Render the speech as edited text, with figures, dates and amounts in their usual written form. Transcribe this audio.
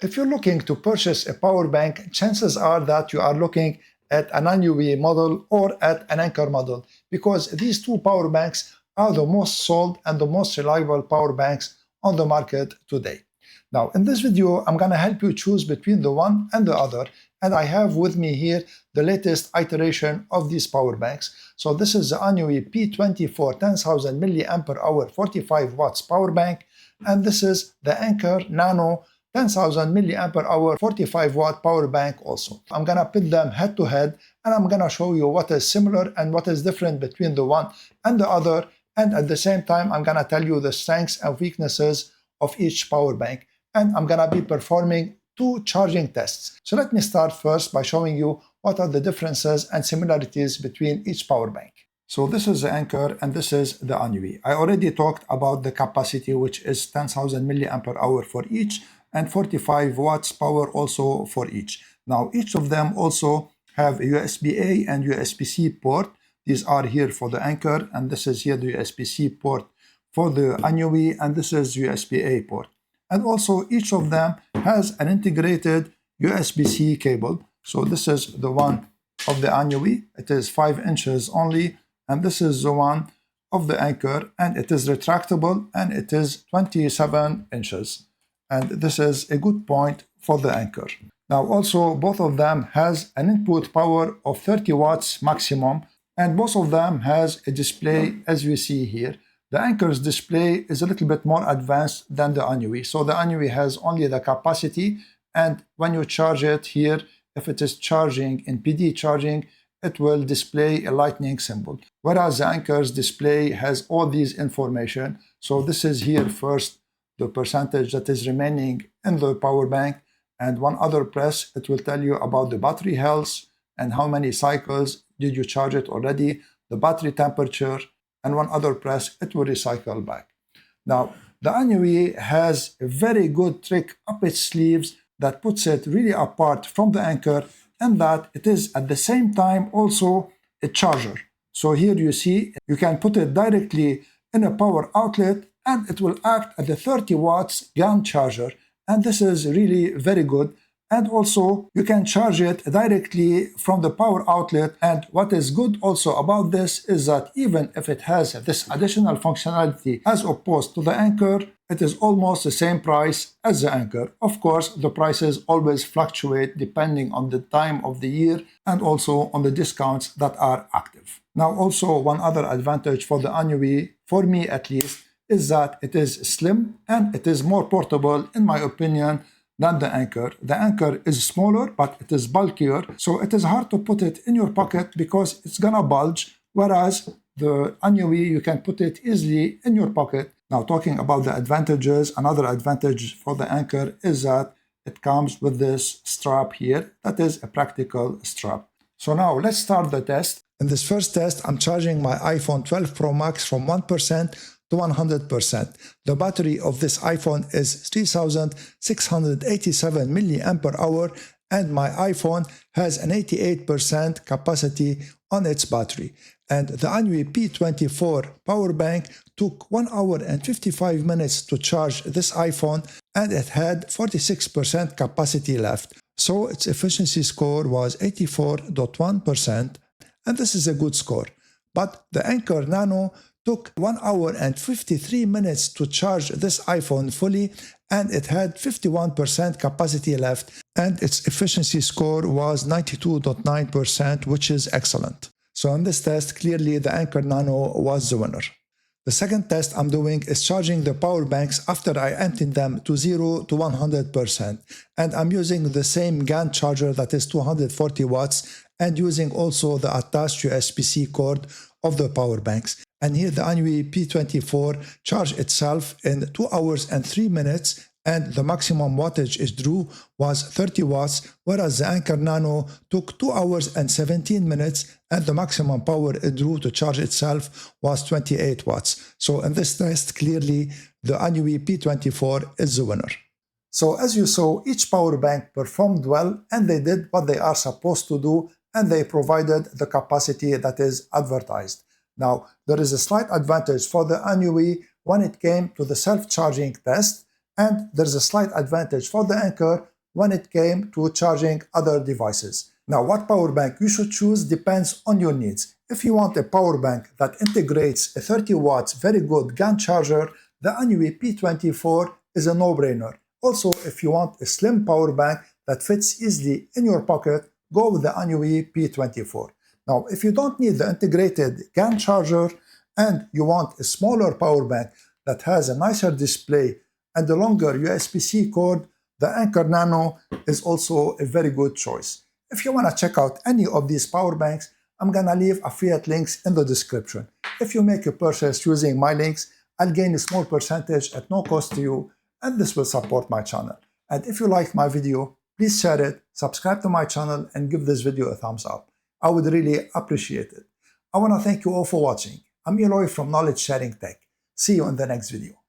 If you're looking to purchase a power bank, chances are that you are looking at an INIU model or at an Anker model, because these two power banks are the most sold and the most reliable power banks on the market today. Now, in this video, I'm going to help you choose between the one and the other, and I have with me here the latest iteration of these power banks. So this is the INIU P24 10,000 mAh 45 watts power bank, and this is the Anker Nano 10,000 mAh 45 watt power bank also. I'm gonna put them head to head, and I'm gonna show you what is similar and what is different between the one and the other, and at the same time I'm gonna tell you the strengths and weaknesses of each power bank, and I'm gonna be performing two charging tests. So let me start first by showing you what are the differences and similarities between each power bank. So this is the Anker and this is the INIU. I already talked about the capacity, which is 10,000 mAh for each, and 45 watts power also for each. Now each of them also have a USB-A and USB-C port. These are here for the Anker, and this is here the USB-C port for the INIU, and this is USB-A port. And also each of them has an integrated USB-C cable. So this is the one of the INIU, it is 5 inches only, and this is the one of the Anker, and it is retractable and it is 27 inches. And this is a good point for the Anker. Now also both of them has an input power of 30 watts maximum, and both of them has a display as we see here. The Anker's display is a little bit more advanced than the INIU. So the INIU has only the capacity, and when you charge it here, if it is charging in PD charging, it will display a lightning symbol. Whereas the Anker's display has all these information. So this is here first the percentage that is remaining in the power bank, and one other press it will tell you about the battery health and how many cycles did you charge it already, the battery temperature, and one other press it will recycle back. Now the INIU has a very good trick up its sleeves that puts it really apart from the Anker, and that it is at the same time also a charger. So here you see you can put it directly in a power outlet and it will act as a 30 watts GAN charger, and this is really very good. And also you can charge it directly from the power outlet, and what is good also about this is that even if it has this additional functionality as opposed to the Anker, it is almost the same price as the Anker. Of course, the prices always fluctuate depending on the time of the year and also on the discounts that are active. Now also one other advantage for the INIU, for me at least, is that it is slim and it is more portable in my opinion than the Anker. The Anker is smaller, but it is bulkier, so it is hard to put it in your pocket because it's gonna bulge, whereas the INIU, you can put it easily in your pocket. Now talking about the advantages, another advantage for the Anker is that it comes with this strap here, that is a practical strap. So now let's start the test. In this first test, I'm charging my iPhone 12 Pro Max from 1% to 100%. The battery of this iPhone is 3687 mAh, and my iPhone has an 88% capacity on its battery. And the INIU P24 power bank took 1 hour and 55 minutes to charge this iPhone, and it had 46% capacity left. So its efficiency score was 84.1%, and this is a good score. But the Anker Nano took 1 hour and 53 minutes to charge this iPhone fully, and it had 51% capacity left, and its efficiency score was 92.9%, which is excellent. So in this test, clearly the Anker Nano was the winner. The second test I'm doing is charging the power banks after I emptied them to 0 to 100%. And I'm using the same GAN charger that is 240 watts and using also the attached USB-C cord of the power banks. And here the INIU P24 charged itself in 2 hours and 3 minutes, and the maximum wattage it drew was 30 watts, whereas the Anker Nano took 2 hours and 17 minutes, and the maximum power it drew to charge itself was 28 watts. So in this test, clearly the INIU P24 is the winner. So as you saw, each power bank performed well, and they did what they are supposed to do, and they provided the capacity that is advertised. Now, there is a slight advantage for the INIU when it came to the self-charging test, and there's a slight advantage for the Anker when it came to charging other devices. Now, what power bank you should choose depends on your needs. If you want a power bank that integrates a 30 watts very good GAN charger, the INIU P24 is a no-brainer. Also, if you want a slim power bank that fits easily in your pocket, go with the INIU P24. Now, if you don't need the integrated GAN charger and you want a smaller power bank that has a nicer display and a longer USB-C cord, the Anker Nano is also a very good choice. If you want to check out any of these power banks, I'm going to leave affiliate links in the description. If you make a purchase using my links, I'll gain a small percentage at no cost to you, and this will support my channel. And if you liked my video, please share it, subscribe to my channel, and give this video a thumbs up. I would really appreciate it. I want to thank you all for watching. I'm Eloy from Knowledge Sharing Tech. See you in the next video.